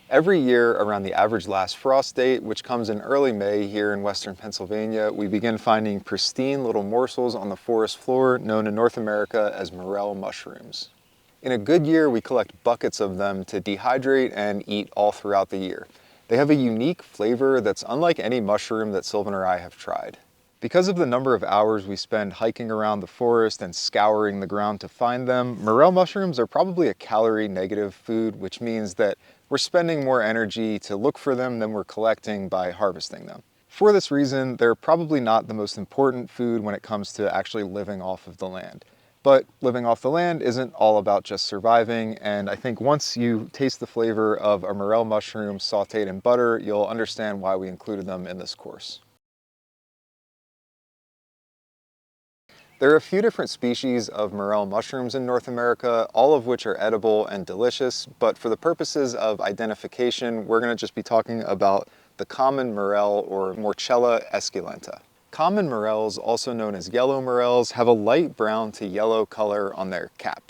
Every year around the average last frost date, which comes in early May here in western Pennsylvania, we begin finding pristine little morsels on the forest floor known in North America as morel mushrooms. In a good year, we collect buckets of them to dehydrate and eat all throughout the year. They have a unique flavor that's unlike any mushroom that Sylvan or I have tried. Because of the number of hours we spend hiking around the forest and scouring the ground to find them, morel mushrooms are probably a calorie-negative food, which means that we're spending more energy to look for them than we're collecting by harvesting them. For this reason, they're probably not the most important food when it comes to actually living off of the land. But living off the land isn't all about just surviving, and I think once you taste the flavor of a morel mushroom sauteed in butter, you'll understand why we included them in this course. There are a few different species of morel mushrooms in North America, all of which are edible and delicious, but for the purposes of identification, we're going to just be talking about the common morel, or Morchella esculenta. Common morels, also known as yellow morels, have a light brown to yellow color on their cap.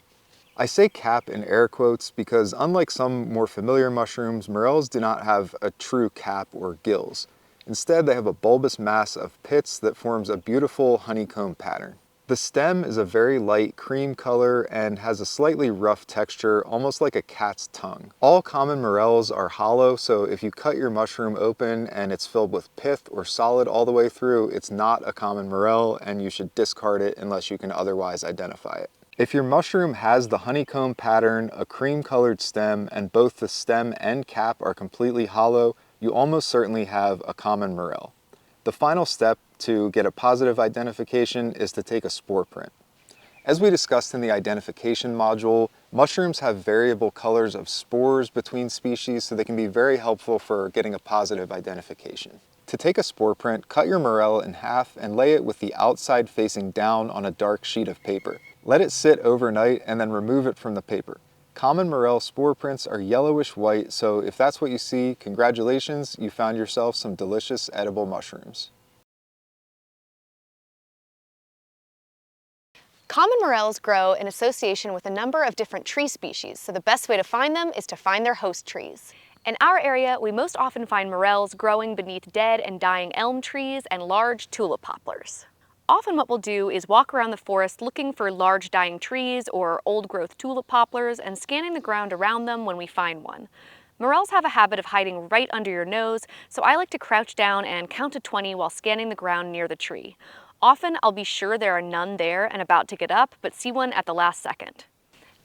I say cap in air quotes because unlike some more familiar mushrooms, morels do not have a true cap or gills. Instead, they have a bulbous mass of pits that forms a beautiful honeycomb pattern. The stem is a very light cream color and has a slightly rough texture, almost like a cat's tongue. All common morels are hollow, so if you cut your mushroom open and it's filled with pith or solid all the way through, it's not a common morel and you should discard it unless you can otherwise identify it. If your mushroom has the honeycomb pattern, a cream colored stem, and both the stem and cap are completely hollow, you almost certainly have a common morel. The final step to get a positive identification is to take a spore print. As we discussed in the identification module, mushrooms have variable colors of spores between species, so they can be very helpful for getting a positive identification. To take a spore print, cut your morel in half and lay it with the outside facing down on a dark sheet of paper. Let it sit overnight and then remove it from the paper. Common morel spore prints are yellowish white, so if that's what you see, congratulations, you found yourself some delicious edible mushrooms. Common morels grow in association with a number of different tree species, so the best way to find them is to find their host trees. In our area, we most often find morels growing beneath dead and dying elm trees and large tulip poplars. Often what we'll do is walk around the forest looking for large dying trees or old-growth tulip poplars and scanning the ground around them when we find one. Morels have a habit of hiding right under your nose, so I like to crouch down and count to 20 while scanning the ground near the tree. Often I'll be sure there are none there and about to get up, but see one at the last second.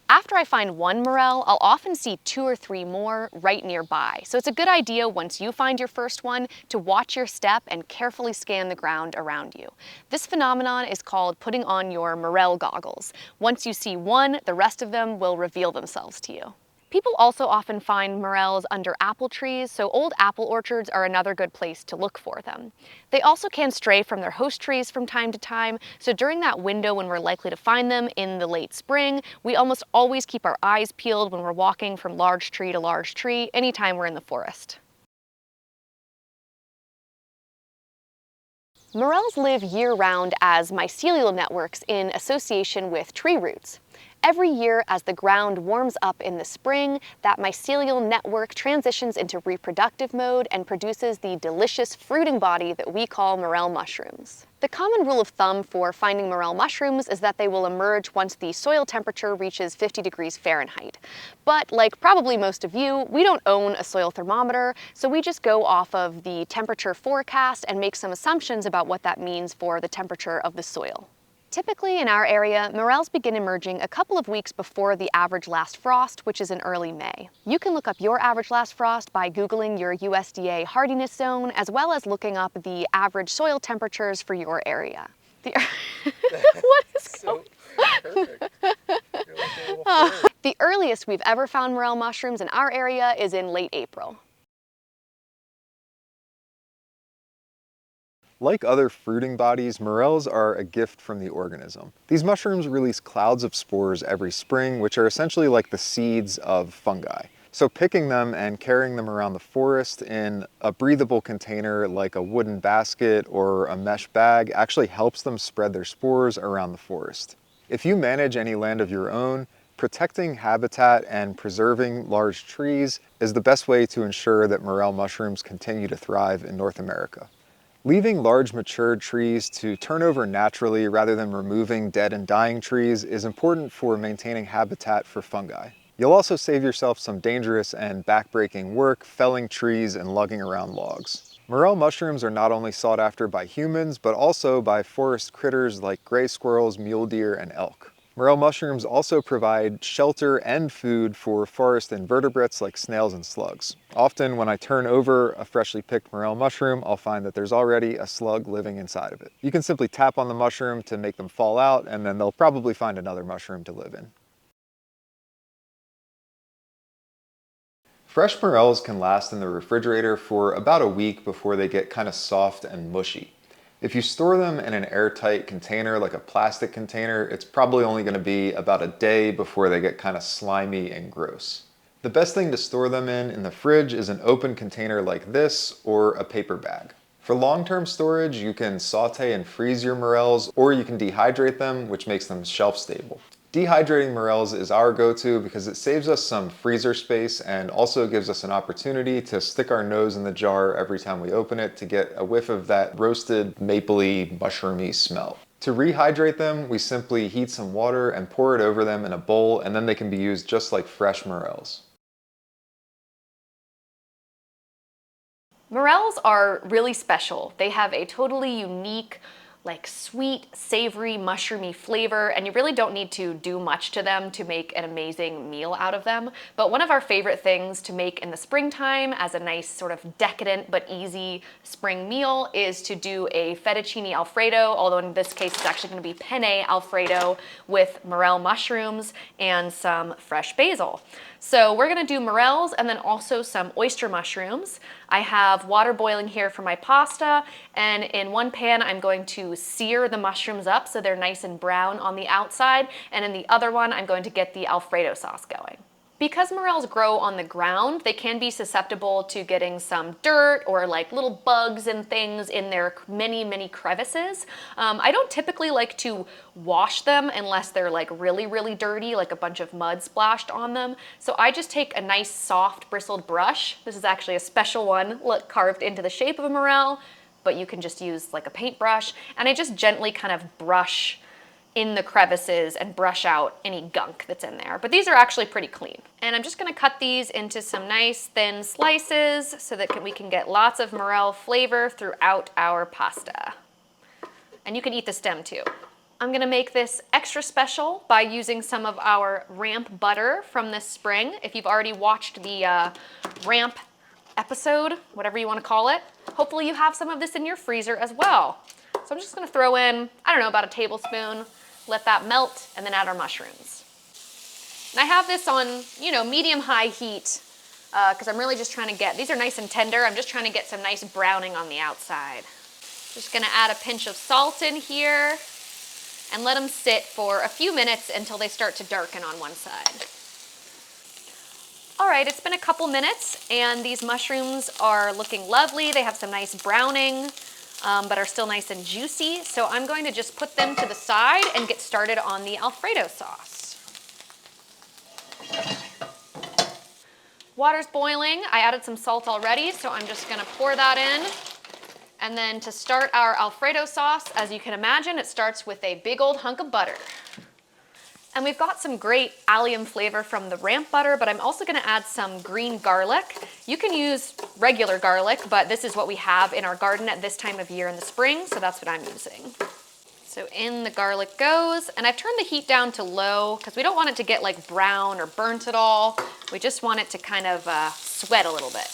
After I find one morel, I'll often see 2 or 3 more right nearby. So it's a good idea once you find your first one to watch your step and carefully scan the ground around you. This phenomenon is called putting on your morel goggles. Once you see one, the rest of them will reveal themselves to you. People also often find morels under apple trees, so old apple orchards are another good place to look for them. They also can stray from their host trees from time to time, so during that window when we're likely to find them in the late spring, we almost always keep our eyes peeled when we're walking from large tree to large tree anytime we're in the forest. Morels live year-round as mycelial networks in association with tree roots. Every year, as the ground warms up in the spring, that mycelial network transitions into reproductive mode and produces the delicious fruiting body that we call morel mushrooms. The common rule of thumb for finding morel mushrooms is that they will emerge once the soil temperature reaches 50 degrees Fahrenheit. But like probably most of you, we don't own a soil thermometer, so we just go off of the temperature forecast and make some assumptions about what that means for the temperature of the soil. Typically in our area, morels begin emerging a couple of weeks before the average last frost, which is in early May. You can look up your average last frost by Googling your USDA hardiness zone, as well as looking up the average soil temperatures for your area. What is So perfect. You're like a little fairy. The earliest we've ever found morel mushrooms in our area is in late April. Like other fruiting bodies, morels are a gift from the organism. These mushrooms release clouds of spores every spring, which are essentially like the seeds of fungi. So picking them and carrying them around the forest in a breathable container like a wooden basket or a mesh bag actually helps them spread their spores around the forest. If you manage any land of your own, Protecting habitat and preserving large trees is the best way to ensure that morel mushrooms continue to thrive in North America. Leaving large matured trees to turn over naturally rather than removing dead and dying trees is important for maintaining habitat for fungi. You'll also save yourself some dangerous and backbreaking work felling trees and lugging around logs. Morel mushrooms are not only sought after by humans, but also by forest critters like gray squirrels, mule deer, and elk. Morel mushrooms also provide shelter and food for forest invertebrates like snails and slugs. Often when I turn over a freshly picked morel mushroom, I'll find that there's already a slug living inside of it. You can simply tap on the mushroom to make them fall out, and then they'll probably find another mushroom to live in. Fresh morels can last in the refrigerator for about a week before they get kind of soft and mushy. If you store them in an airtight container, like a plastic container, it's probably only going to be about a day before they get kind of slimy and gross. The best thing to store them in the fridge is an open container like this or a paper bag. For long-term storage, you can saute and freeze your morels, or you can dehydrate them, which makes them shelf stable. Dehydrating morels is our go-to because it saves us some freezer space and also gives us an opportunity to stick our nose in the jar every time we open it to get a whiff of that roasted, mapley, mushroomy smell. To rehydrate them, we simply heat some water and pour it over them in a bowl, and then they can be used just like fresh morels. Morels are really special. They have a totally unique, like sweet, savory, mushroomy flavor, and you really don't need to do much to them to make an amazing meal out of them. But one of our favorite things to make in the springtime as a nice sort of decadent but easy spring meal is to do a fettuccine alfredo, although in this case it's actually going to be penne alfredo with morel mushrooms and some fresh basil. So we're gonna do morels and then also some oyster mushrooms. I have water boiling here for my pasta, and in one pan I'm going to sear the mushrooms up so they're nice and brown on the outside, and in the other one I'm going to get the Alfredo sauce going. Because morels grow on the ground, they can be susceptible to getting some dirt or like little bugs and things in their many crevices. I don't typically like to wash them unless they're like really dirty, like a bunch of mud splashed on them. So I just take a nice soft bristled brush. This is actually a special one, carved into the shape of a morel, but you can just use like a paintbrush. And I just gently kind of brush in the crevices and brush out any gunk that's in there. But these are actually pretty clean. And I'm just gonna cut these into some nice thin slices so that we can get lots of morel flavor throughout our pasta. And you can eat the stem too. I'm gonna make this extra special by using some of our ramp butter from this spring. If you've already watched the ramp episode, whatever you wanna call it, hopefully you have some of this in your freezer as well. So I'm just gonna throw in, I don't know, about a tablespoon, let that melt, and then add our mushrooms. And I have this on, medium-high heat, because I'm really just trying to get, these are nice and tender, I'm just trying to get some nice browning on the outside. Just gonna add a pinch of salt in here, and let them sit for a few minutes until they start to darken on one side. All right, it's been a couple minutes, and these mushrooms are looking lovely. They have some nice browning, but are still nice and juicy. So I'm going to just put them to the side and get started on the Alfredo sauce. Water's boiling. I added some salt already, so I'm just gonna pour that in. And then to start our Alfredo sauce, as you can imagine, it starts with a big old hunk of butter. And we've got some great allium flavor from the ramp butter, but I'm also gonna add some green garlic. You can use regular garlic, but this is what we have in our garden at this time of year in the spring, so that's what I'm using. So in the garlic goes, and I've turned the heat down to low because we don't want it to get like brown or burnt at all. We just want it to kind of sweat a little bit.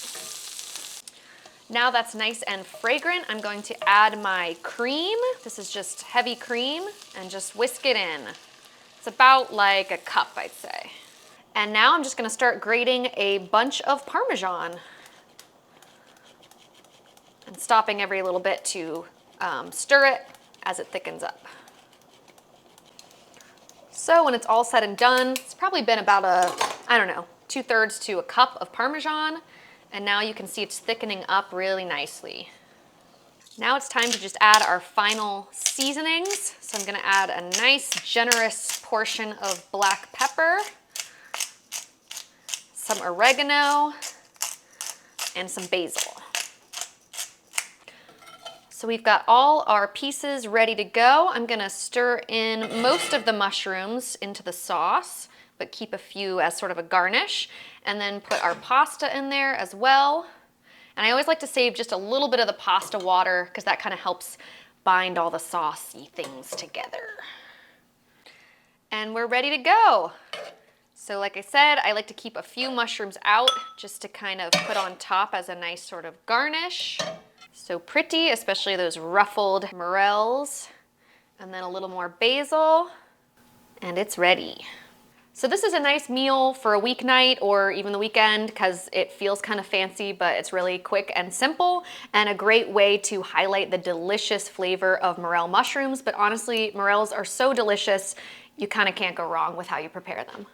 Now that's nice and fragrant, I'm going to add my cream. This is just heavy cream, and just whisk it in. It's about like a cup, I'd say. And now I'm just gonna start grating a bunch of Parmesan and stopping every little bit to stir it as it thickens up. So when it's all said and done, it's probably been about I don't know, 2/3 to a cup of Parmesan. And now you can see it's thickening up really nicely. Now it's time to just add our final seasonings. So I'm gonna add a nice generous portion of black pepper. some oregano, and some basil. So we've got all our pieces ready to go. I'm gonna stir in most of the mushrooms into the sauce, but keep a few as sort of a garnish, and then put our pasta in there as well. And I always like to save just a little bit of the pasta water because that kind of helps bind all the saucy things together. And we're ready to go. So like I said, I like to keep a few mushrooms out just to kind of put on top as a nice sort of garnish. So pretty, especially those ruffled morels. And then a little more basil, and it's ready. So this is a nice meal for a weeknight or even the weekend because it feels kind of fancy, but it's really quick and simple and a great way to highlight the delicious flavor of morel mushrooms. But honestly, morels are so delicious, you kind of can't go wrong with how you prepare them.